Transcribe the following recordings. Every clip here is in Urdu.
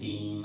3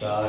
4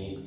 1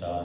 4।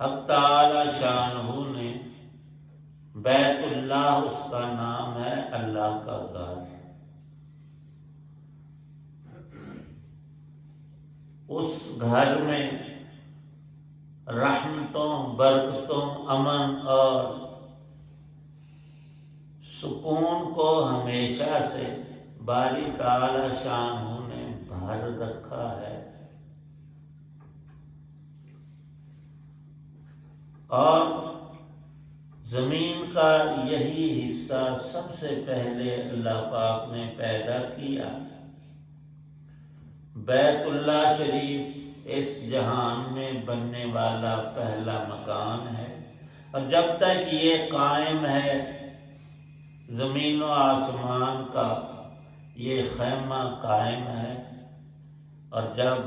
حق تعالی شانہ نے بیت اللہ اس کا نام ہے، اللہ کا گھر۔ اس گھر میں رحمتوں، برکتوں، امن اور سکون کو ہمیشہ سے باری تعالی شانہ نے بھر رکھا ہے، اور زمین کا یہی حصہ سب سے پہلے اللہ پاک نے پیدا کیا۔ بیت اللہ شریف اس جہان میں بننے والا پہلا مکان ہے، اور جب تک یہ قائم ہے زمین و آسمان کا یہ خیمہ قائم ہے، اور جب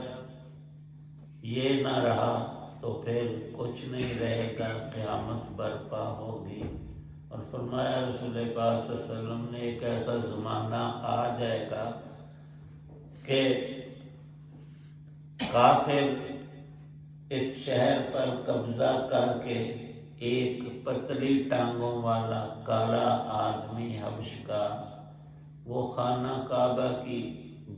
یہ نہ رہا تو پھر کچھ نہیں رہے گا، قیامت برپا ہوگی۔ اور فرمایا رسول پاک صلی اللہ علیہ وسلم نے ایک ایسا زمانہ آ جائے گا کہ کافر اس شہر پر قبضہ کر کے ایک پتلی ٹانگوں والا کالا آدمی حبش کا وہ خانہ کعبہ کی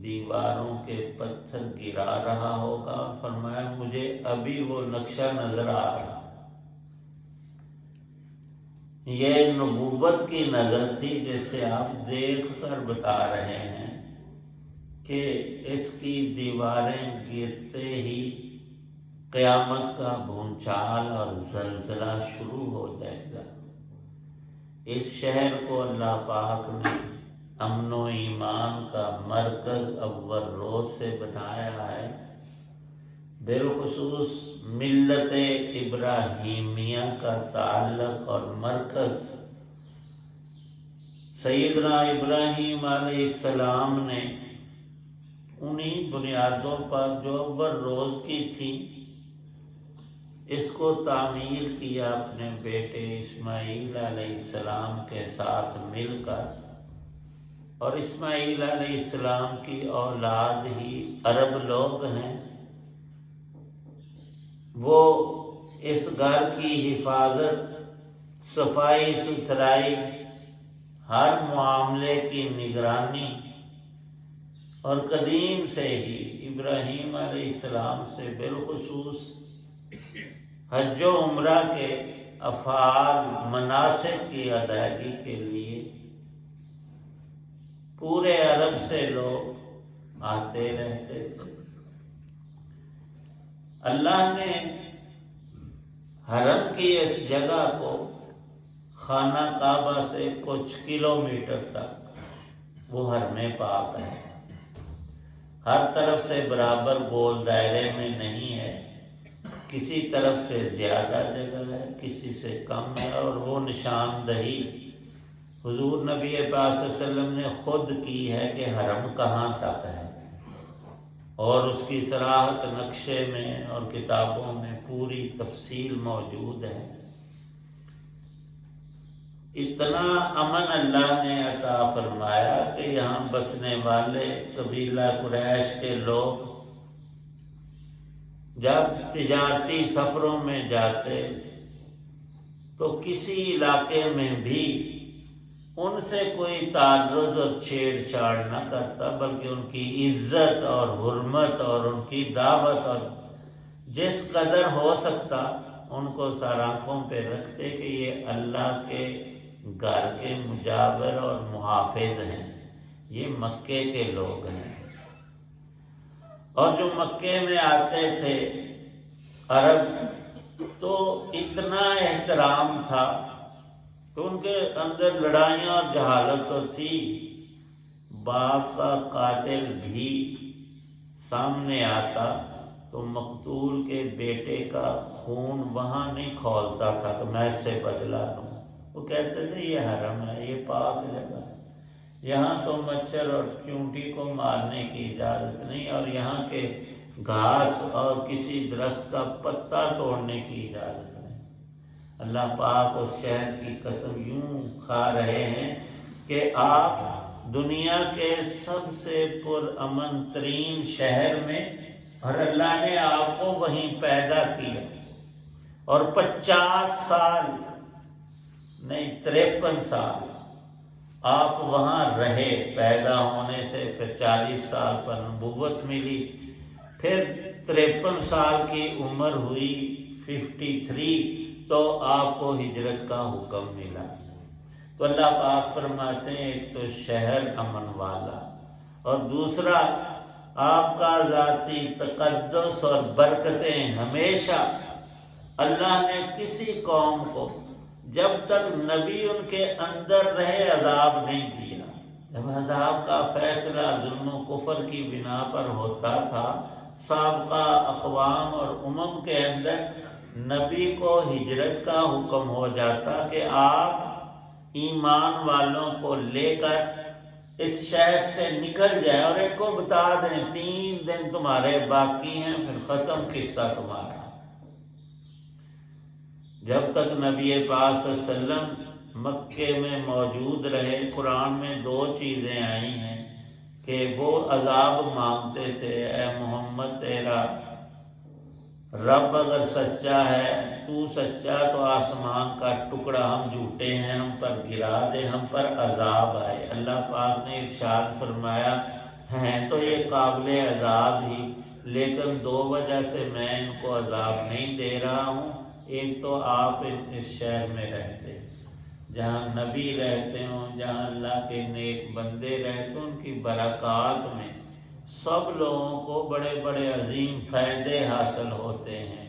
دیواروں کے پتھر گرا رہا ہوگا، اور فرمایا مجھے ابھی وہ نقشہ نظر آ رہا۔ یہ نبوت کی نظر تھی جسے آپ دیکھ کر بتا رہے ہیں کہ اس کی دیواریں گرتے ہی قیامت کا بھونچال اور زلزلہ شروع ہو جائے گا۔ اس شہر کو اللہ پاک نے امن و ایمان کا مرکز اول روز سے بنایا ہے، بالخصوص ملت ابراہیمیہ کا تعلق اور مرکز سیدنا ابراہیم علیہ السلام نے انہی بنیادوں پر جو اول روز کی تھی اس کو تعمیر کیا اپنے بیٹے اسماعیل علیہ السلام کے ساتھ مل کر، اور اسماعیل علیہ السلام کی اولاد ہی عرب لوگ ہیں۔ وہ اس گھر کی حفاظت، صفائی ستھرائی، ہر معاملے کی نگرانی، اور قدیم سے ہی ابراہیم علیہ السلام سے بالخصوص حج و عمرہ کے افعال مناسک کی ادائیگی کے لیے پورے عرب سے لوگ آتے رہتے تھے۔ اللہ نے حرم کی اس جگہ کو خانہ کعبہ سے کچھ کلومیٹر تک وہ حرم پاک ہے، ہر طرف سے برابر گول دائرے میں نہیں ہے، کسی طرف سے زیادہ جگہ ہے، کسی سے کم ہے، اور وہ نشاندہی حضور نبی پاک صلی اللہ علیہ وسلم نے خود کی ہے کہ حرم کہاں تک ہے، اور اس کی صراحت نقشے میں اور کتابوں میں پوری تفصیل موجود ہے۔ اتنا امن اللہ نے عطا فرمایا کہ یہاں بسنے والے قبیلہ قریش کے لوگ جب تجارتی سفروں میں جاتے تو کسی علاقے میں بھی ان سے کوئی تعرض اور چھیڑ چھاڑ نہ کرتا، بلکہ ان کی عزت اور حرمت اور ان کی دعوت اور جس قدر ہو سکتا ان کو سر آنکھوں پہ رکھتے کہ یہ اللہ کے گھر کے مجاور اور محافظ ہیں، یہ مکے کے لوگ ہیں۔ اور جو مکے میں آتے تھے عرب تو اتنا احترام تھا کہ ان کے اندر لڑائیاں اور جہالت تو تھی، باپ کا قاتل بھی سامنے آتا تو مقتول کے بیٹے کا خون وہاں نہیں کھولتا تھا کہ میں اس سے بدلہ لوں، وہ کہتے تھے یہ حرم ہے، یہ پاک جگہ ہے، یہاں تو مچھر اور چونٹی کو مارنے کی اجازت نہیں، اور یہاں کے گھاس اور کسی درخت کا پتا توڑنے کی اجازت نہیں۔ اللہ پاک اس شہر کی قسم یوں کھا رہے ہیں کہ آپ دنیا کے سب سے پرامن ترین شہر میں، اور اللہ نے آپ کو وہیں پیدا کیا، اور 50 سال نہیں 53 سال آپ وہاں رہے پیدا ہونے سے، پھر 40 سال پر نبوت ملی، پھر 53 سال کی عمر ہوئی 53 تو آپ کو ہجرت کا حکم ملا۔ تو اللہ پاک فرماتے ہیں ایک تو شہر امن والا، اور دوسرا آپ کا ذاتی تقدس اور برکتیں ہمیشہ اللہ نے کسی قوم کو جب تک نبی ان کے اندر رہے عذاب نہیں دیا۔ جب عذاب کا فیصلہ ظلم و کفر کی بنا پر ہوتا تھا، سابقہ اقوام اور امم کے اندر نبی کو ہجرت کا حکم ہو جاتا کہ آپ ایمان والوں کو لے کر اس شہر سے نکل جائیں اور ان کو بتا دیں 3 دن تمہارے باقی ہیں، پھر ختم قصہ تمہارا۔ جب تک نبی پاک صلی اللہ علیہ وسلم مکے میں موجود رہے، قرآن میں 2 چیزیں آئی ہیں کہ وہ عذاب مانگتے تھے، اے محمد تیرا رب اگر سچا ہے، تو سچا تو آسمان کا ٹکڑا ہم جھوٹے ہیں ہم پر گرا دے، ہم پر عذاب آئے۔ اللہ پاک نے ارشاد فرمایا ہیں تو یہ قابل عذاب ہی، لیکن 2 وجہ سے میں ان کو عذاب نہیں دے رہا ہوں۔ ایک تو آپ اس شہر میں رہتے، جہاں نبی رہتے ہوں، جہاں اللہ کے نیک بندے رہتے ہوں، ان کی برکات میں سب لوگوں کو بڑے بڑے عظیم فائدے حاصل ہوتے ہیں۔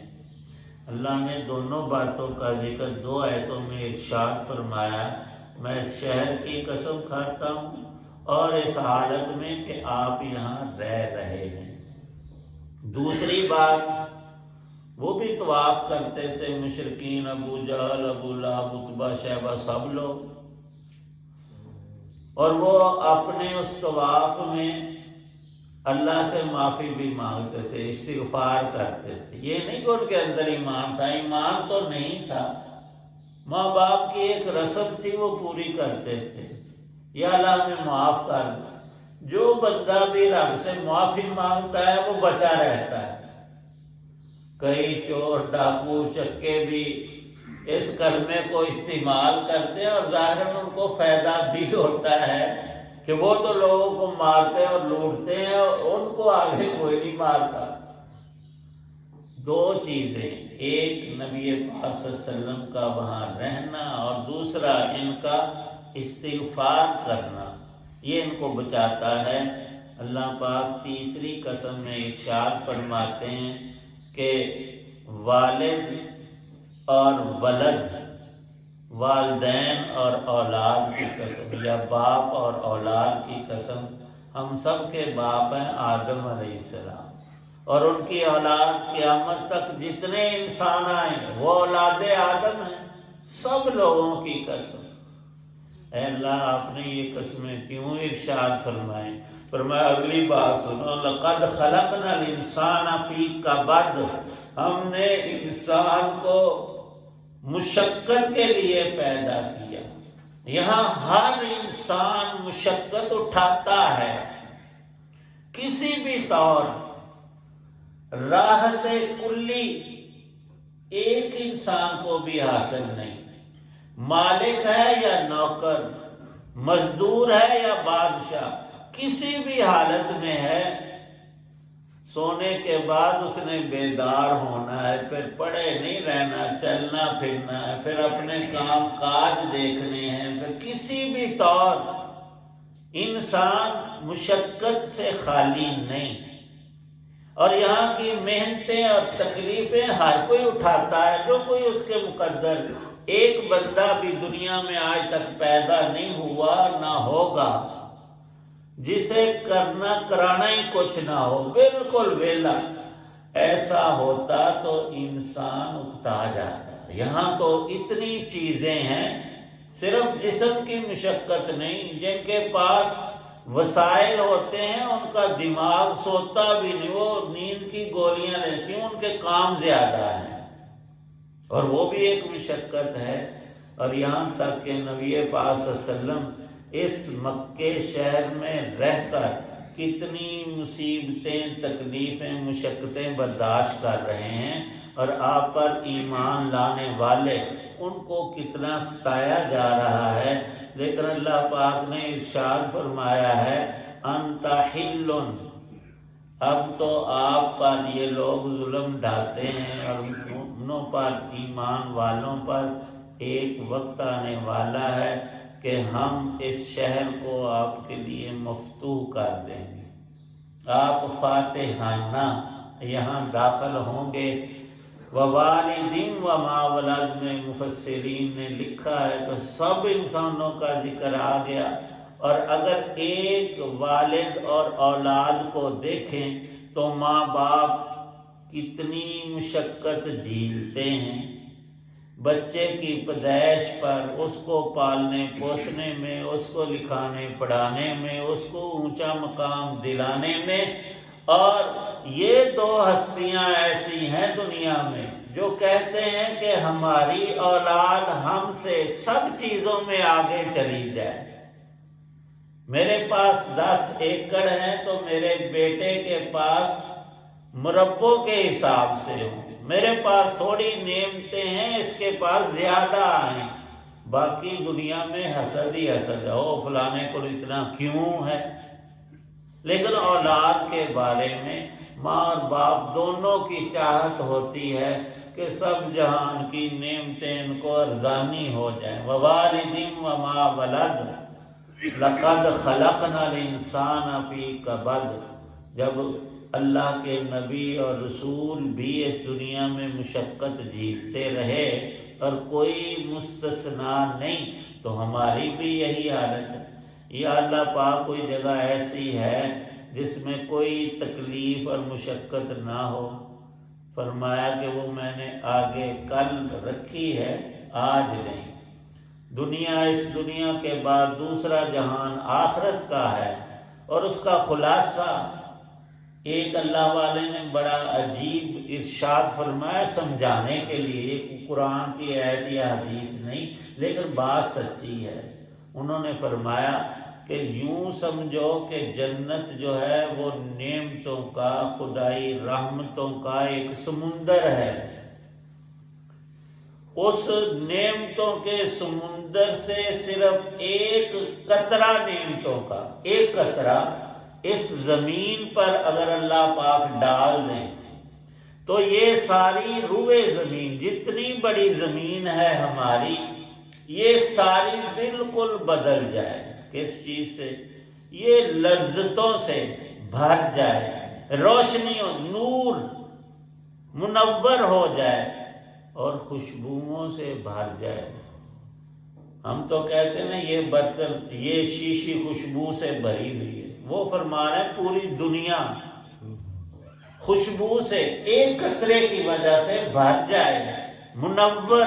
اللہ نے دونوں باتوں کا ذکر 2 آیتوں میں ارشاد فرمایا، میں اس شہر کی قسم کھاتا ہوں اور اس حالت میں کہ آپ یہاں رہ رہے ہیں۔ دوسری بات، وہ بھی طواف کرتے تھے مشرکین، ابو جہل، ابو لہب، عتبہ، شیبہ، سب لوگ، اور وہ اپنے اس طواف میں اللہ سے معافی بھی مانگتے تھے، استغفار کرتے تھے۔ یہ نہیں کہ ان کے اندر ایمان تھا، ایمان تو نہیں تھا، ماں باپ کی ایک رسم تھی وہ پوری کرتے تھے، یا اللہ ہمیں معاف کر دے۔ جو بندہ بھی رب سے معافی مانگتا ہے وہ بچا رہتا ہے۔ کئی چور ڈاکو چکے بھی اس کلمے کو استعمال کرتے ہیں اور ظاہراً ان کو فائدہ بھی ہوتا ہے کہ وہ تو لوگوں کو مارتے اور لوٹتے ہیں اور ان کو آگے کوئی نہیں مارتا۔ 2 چیزیں، ایک نبی پاک صلی اللہ علیہ وسلم کا وہاں رہنا اور دوسرا ان کا استغفار کرنا، یہ ان کو بچاتا ہے۔ اللہ پاک تیسری قسم میں ارشاد فرماتے ہیں کہ والد اور ولد، والدین اور اولاد کی قسم، یا باپ اور اولاد کی قسم، ہم سب کے باپ ہیں آدم علیہ السلام، اور ان کی اولاد قیامت تک جتنے انسان آئیں وہ اولاد آدم ہیں، سب لوگوں کی قسم۔ اے اللہ آپ نے یہ قسمیں کیوں ارشاد فرمائیں؟ فرمایا اگلی بات سنو، لَقَدْ خَلَقْنَا الْإِنسَانَ فِي كَبَدٍ، ہم نے انسان کو مشقت کے لیے پیدا کیا۔ یہاں ہر انسان مشقت اٹھاتا ہے، کسی بھی طور راحت کلی ایک انسان کو بھی حاصل نہیں، مالک ہے یا نوکر، مزدور ہے یا بادشاہ، کسی بھی حالت میں ہے، سونے کے بعد اس نے بیدار ہونا ہے، پھر پڑے نہیں رہنا، چلنا پھرنا ہے، پھر اپنے کام کاج دیکھنے ہیں، پھر کسی بھی طور انسان مشقت سے خالی نہیں۔ اور یہاں کی محنتیں اور تکلیفیں ہر کوئی اٹھاتا ہے، جو کوئی اس کے مقدر۔ ایک بندہ بھی دنیا میں آج تک پیدا نہیں ہوا نہ ہوگا جسے کرنا کرانا ہی کچھ نہ ہو، بالکل ویلا۔ ایسا ہوتا تو انسان اکتا جاتا۔ یہاں تو اتنی چیزیں ہیں، صرف جسم کی مشقت نہیں، جن کے پاس وسائل ہوتے ہیں ان کا دماغ سوتا بھی نہیں، وہ نیند کی گولیاں لیتے ہیں، ان کے کام زیادہ ہیں، اور وہ بھی ایک مشقت ہے۔ اور یہاں تک کہ نبی پاک صلی اللہ علیہ وسلم اس مکے شہر میں رہ کر کتنی مصیبتیں، تکلیفیں، مشقتیں برداشت کر رہے ہیں، اور آپ پر ایمان لانے والے ان کو کتنا ستایا جا رہا ہے، لیکن اللہ پاک نے ارشاد فرمایا ہے انت حل، اب تو آپ پر یہ لوگ ظلم ڈھاتے ہیں اور مومنوں پر، ایمان والوں پر ایک وقت آنے والا ہے کہ ہم اس شہر کو آپ کے لیے مفتوح کر دیں گے، آپ فاتحانہ یہاں داخل ہوں گے۔ ووالد وما ولد میں مفسرین نے لکھا ہے کہ سب انسانوں کا ذکر آ گیا، اور اگر ایک والد اور اولاد کو دیکھیں تو ماں باپ کتنی مشقت جھیلتے ہیں بچے کی پیدائش پر، اس کو پالنے پوسنے میں، اس کو لکھانے پڑھانے میں، اس کو اونچا مقام دلانے میں۔ اور یہ دو ہستیاں ایسی ہیں دنیا میں جو کہتے ہیں کہ ہماری اولاد ہم سے سب چیزوں میں آگے چلی جائے۔ میرے پاس 10 ایکڑ ہیں تو میرے بیٹے کے پاس مربوں کے حساب سے ہوں، میرے پاس تھوڑی نعمتیں ہیں اس کے پاس زیادہ آئیں، باقی دنیا میں حسد ہی حسد ہے، او فلانے کو اتنا کیوں ہے۔ لیکن اولاد کے بارے میں ماں اور باپ دونوں کی چاہت ہوتی ہے کہ سب جہان کی نعمتیں ان کو ارزانی ہو جائیں۔ ووالد وما ولد لقد خلقنا الانسان فی کبد، جب اللہ کے نبی اور رسول بھی اس دنیا میں مشقت جھیلتے رہے اور کوئی مستثنا نہیں، تو ہماری بھی یہی حالت ہے۔ یا اللہ پاک کوئی جگہ ایسی ہے جس میں کوئی تکلیف اور مشقت نہ ہو؟ فرمایا کہ وہ میں نے آگے کل رکھی ہے، آج نہیں۔ دنیا، اس دنیا کے بعد دوسرا جہان آخرت کا ہے، اور اس کا خلاصہ ایک اللہ والے نے بڑا عجیب ارشاد فرمایا سمجھانے کے لیے، ایک قرآن کی آیت یا حدیث نہیں لیکن بات سچی ہے۔ انہوں نے فرمایا کہ یوں سمجھو کہ جنت جو ہے وہ نعمتوں کا، خدائی رحمتوں کا ایک سمندر ہے، اس نعمتوں کے سمندر سے صرف ایک قطرہ نعمتوں کا، ایک قطرہ اس زمین پر اگر اللہ پاک ڈال دیں تو یہ ساری روئے زمین، جتنی بڑی زمین ہے ہماری، یہ ساری بالکل بدل جائے۔ کس چیز سے؟ یہ لذتوں سے بھر جائے، روشنیوں، نور منور ہو جائے اور خوشبوؤں سے بھر جائے۔ ہم تو کہتے ہیں نا یہ برتن، یہ شیشی خوشبو سے بھری ہوئی ہے، وہ فرما رہے ہیں پوری دنیا خوشبو سے ایک قطرے کی وجہ سے بھر جائے، منور،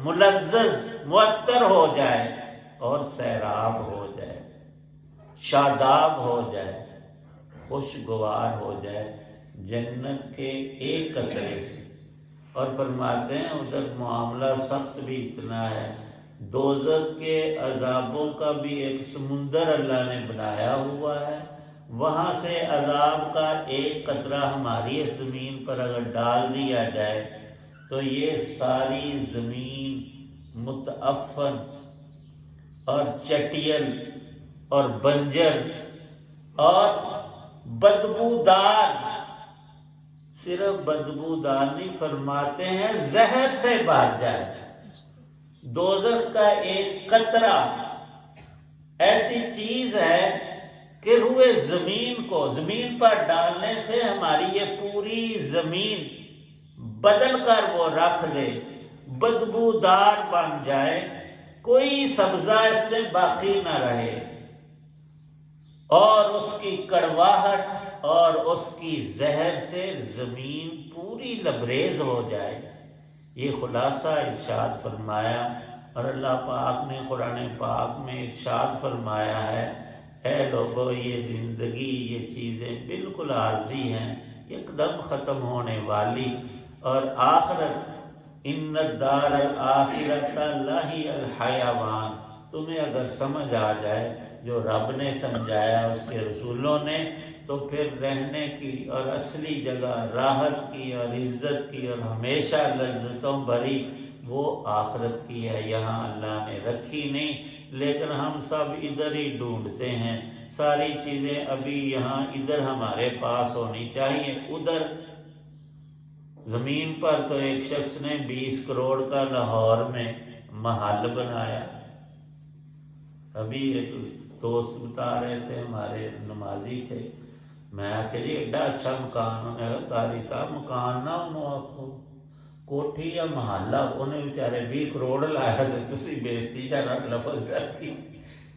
ملذذ، معطر ہو جائے اور سیراب ہو جائے، شاداب ہو جائے، خوشگوار ہو جائے جنت کے ایک قطرے سے۔ اور فرماتے ہیں ادھر معاملہ سخت بھی اتنا ہے، دوزخ کے عذابوں کا بھی ایک سمندر اللہ نے بنایا ہوا ہے، وہاں سے عذاب کا ایک قطرہ ہماری اس زمین پر اگر ڈال دیا جائے تو یہ ساری زمین متعفن اور چٹیل اور بنجر اور بدبودار، صرف بدبودار نہیں، فرماتے ہیں زہر سے بھر جائے۔ دوزخ کا ایک قطرہ ایسی چیز ہے کہ روئے زمین کو زمین پر ڈالنے سے ہماری یہ پوری زمین بدل کر وہ رکھ دے، بدبودار بن جائے، کوئی سبزہ اس میں باقی نہ رہے، اور اس کی کڑواہٹ اور اس کی زہر سے زمین پوری لبریز ہو جائے۔ یہ خلاصہ ارشاد فرمایا، اور اللہ پاک نے قرآن پاک میں ارشاد فرمایا ہے، اے لوگو یہ زندگی، یہ چیزیں بالکل عارضی ہیں، ایک دم ختم ہونے والی، اور آخرت ان الدار الآخرۃ لہی الحیوان، تمہیں اگر سمجھ آ جائے جو رب نے سمجھایا اس کے رسولوں نے، تو پھر رہنے کی اور اصلی جگہ راحت کی اور عزت کی اور ہمیشہ لذتوں بھری وہ آخرت کی ہے، یہاں اللہ نے رکھی نہیں، لیکن ہم سب ادھر ہی ڈھونڈتے ہیں۔ ساری چیزیں ابھی یہاں ادھر ہمارے پاس ہونی چاہیے، ادھر زمین پر تو ایک شخص نے 20 کروڑ کا لاہور میں محل بنایا۔ ابھی ایک دوست بتا رہے تھے، ہمارے نمازی تھے، میں کہ جی ایڈا اچھا مکان، انہوں نے کہا قاری صاحب مکان نہ انہوں کوٹھی یا محلہ، انہیں بیچارے 20 کروڑ لایا تو تسی بےزتی جانا لفظ کرتی۔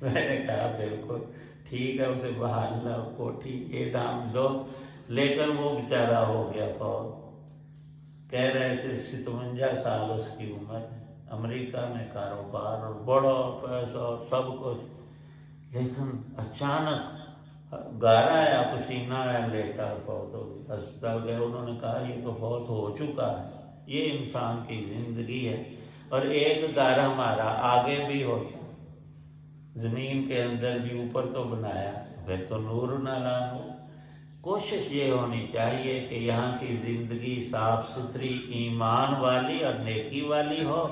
میں نے کہا بالکل ٹھیک ہے، اسے محلہ کوٹھی یہ نام دو، لیکن وہ بیچارہ ہو گیا فوت۔ کہہ رہے تھے 57 سال اس کی عمر ہے، امریکہ میں کاروبار اور بڑا پیسہ اور سب کچھ، لیکن اچانک گھر آیا، پسینہ آیا، لیٹا فوت ہو گیا۔ ہسپتال گئے، انہوں نے کہا یہ تو بہت ہو چکا ہے، یہ انسان کی زندگی ہے۔ اور ایک گھر ہمارا آگے بھی ہوتا، زمین کے اندر بھی، اوپر تو بنایا، پھر تو نور نہ لا نور۔ کوشش یہ ہونی چاہیے کہ یہاں کی زندگی صاف ستھری، ایمان والی اور نیکی والی ہو،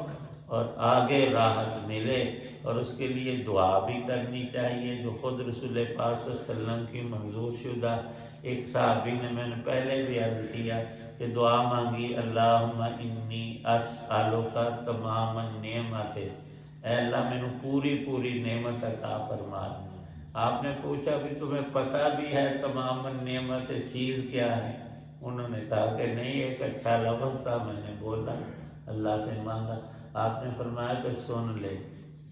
اور آگے راحت ملے، اور اس کے لیے دعا بھی کرنی چاہیے، جو خود رسول پاک صلی اللہ علیہ وسلم کی منظور شدہ۔ ایک صحابی نے، میں نے پہلے بھی عرض کیا کہ دعا مانگی، اللہم انی اسألک تمام النعمت، اے اللہ میں نے پوری نعمت عطا فرما۔ آپ نے پوچھا بھی تمہیں پتہ بھی ہے تمام النعمت چیز کیا ہے؟ انہوں نے کہا کہ نہیں، ایک اچھا لفظ تھا میں نے بولا، اللہ سے مانگا۔ آپ نے فرمایا کہ سن لے،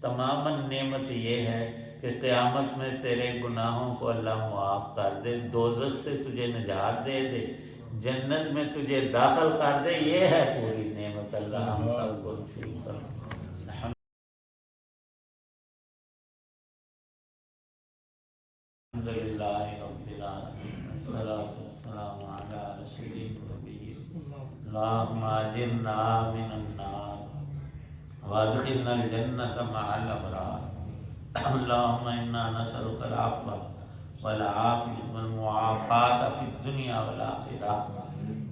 تمام نعمت یہ ہے کہ قیامت میں تیرے گناہوں کو اللہ معاف کر دے، دوزخ سے تجھے نجات دے دے، جنت میں تجھے داخل کر دے، یہ ہے پوری نعمت۔ اللہ ہم سب کو نصیب فرمائے۔ الحمدللہ رب العالمین، والصلاة والسلام علی رسول النبی، اللہم اجرنا من النار وادخلنا الجنة مع الابرار، اللہم انا نسألک العفو والعافیہ والمعافاة فی الدنیا والآخرہ،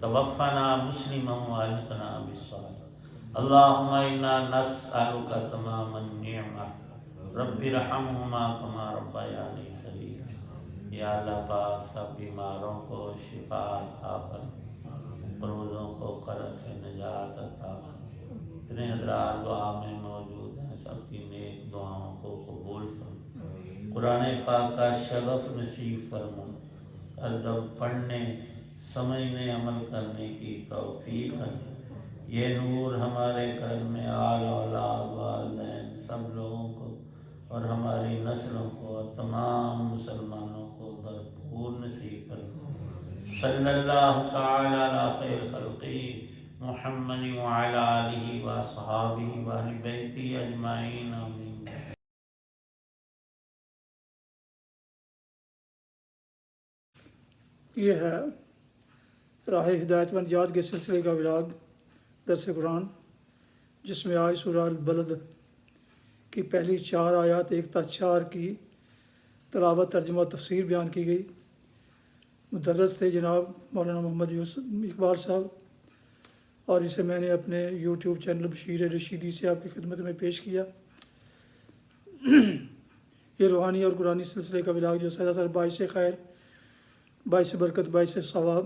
توفنا مسلما والحقنا بالصالحین، اللہم انا نسألک تمام النعمہ، رب ارحمہما کما ربیانی صغیرا۔ یا اللہ پاک سب بیماروں کو شفا عطا فرما، مقروضوں کو قرض سے نجات عطا فرما۔ اتنے حضرات دعا میں موجود ہیں، سب کی نیک دعاؤں کو قبول فرما، قرآن پاک کا شغف نصیب فرما، ہر دم پڑھنے، سمجھنے، عمل کرنے کی توفیق فرما۔ یہ نور ہمارے گھر میں آل اولاد والدین سب لوگوں کو اور ہماری نسلوں کو اور تمام مسلمانوں کو بھرپور نصیب فرما۔ صلی اللہ تعالی علی خیر خلقہ محمد وعلی آلہ واصحابہ واہل بیتہ اجمعین، آمین۔ یہ ہے راہ ہدایت و نجات کے سلسلے کا ولاگ درس قرآن، جس میں آج سورہ البلد کی پہلی 4 آیات 1 تا 4 کی تلاوت، ترجمہ و تفسیر بیان کی گئی۔ مدرس تھے جناب مولانا محمد یوسف اقبال صاحب، اور اسے میں نے اپنے یوٹیوب چینل بشیر رشیدی سے آپ کی خدمت میں پیش کیا۔ یہ روحانی اور قرآنی سلسلے کا ولاگ جو سراسر باعث خیر، باعث برکت، باعث ثواب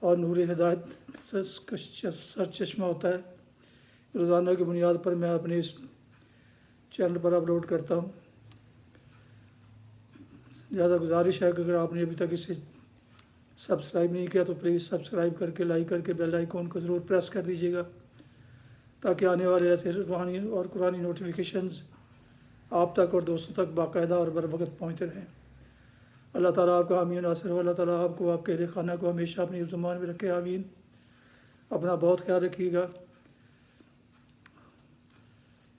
اور نور ہدایت کا سرچشمہ ہوتا ہے، روزانہ کی بنیاد پر میں اپنے اس چینل پر اپلوڈ کرتا ہوں۔ زیادہ گزارش ہے کہ اگر آپ نے ابھی تک اسے سبسکرائب نہیں کیا تو پلیز سبسکرائب کر کے، لائک کر کے بیل آئیکن کو ضرور پریس کر دیجیے گا، تاکہ آنے والے ایسے روحانی اور قرآنی نوٹیفیکیشنز آپ تک اور دوستوں تک باقاعدہ اور بر وقت پہنچتے رہیں۔ اللہ تعالیٰ آپ کا حامی و ناصر ہو، اللہ تعالیٰ آپ کو، آپ کے اہل خانہ کو ہمیشہ اپنی زمان میں رکھے، آمین۔ اپنا بہت خیال رکھیے گا۔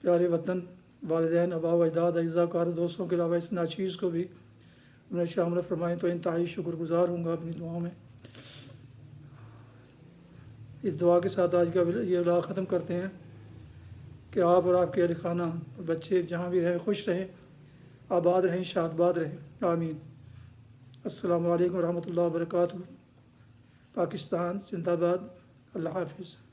پیارے وطن، والدین، آباء و اجداد، اعزاء کار دوستوں کے علاوہ اس ناچیز کو بھی انہیں شامل فرمائیں تو انتہائی شکر گزار ہوں گا اپنی دعاؤں میں۔ اس دعا کے ساتھ آج کا یہ ولاگ ختم کرتے ہیں کہ آپ اور آپ کے اہل خانہ اور بچے جہاں بھی رہیں خوش رہیں، آباد رہیں، شاد باد رہیں، آمین۔ السلام علیکم ورحمۃ اللہ وبرکاتہ۔ پاکستان زندہ باد۔ اللہ حافظ۔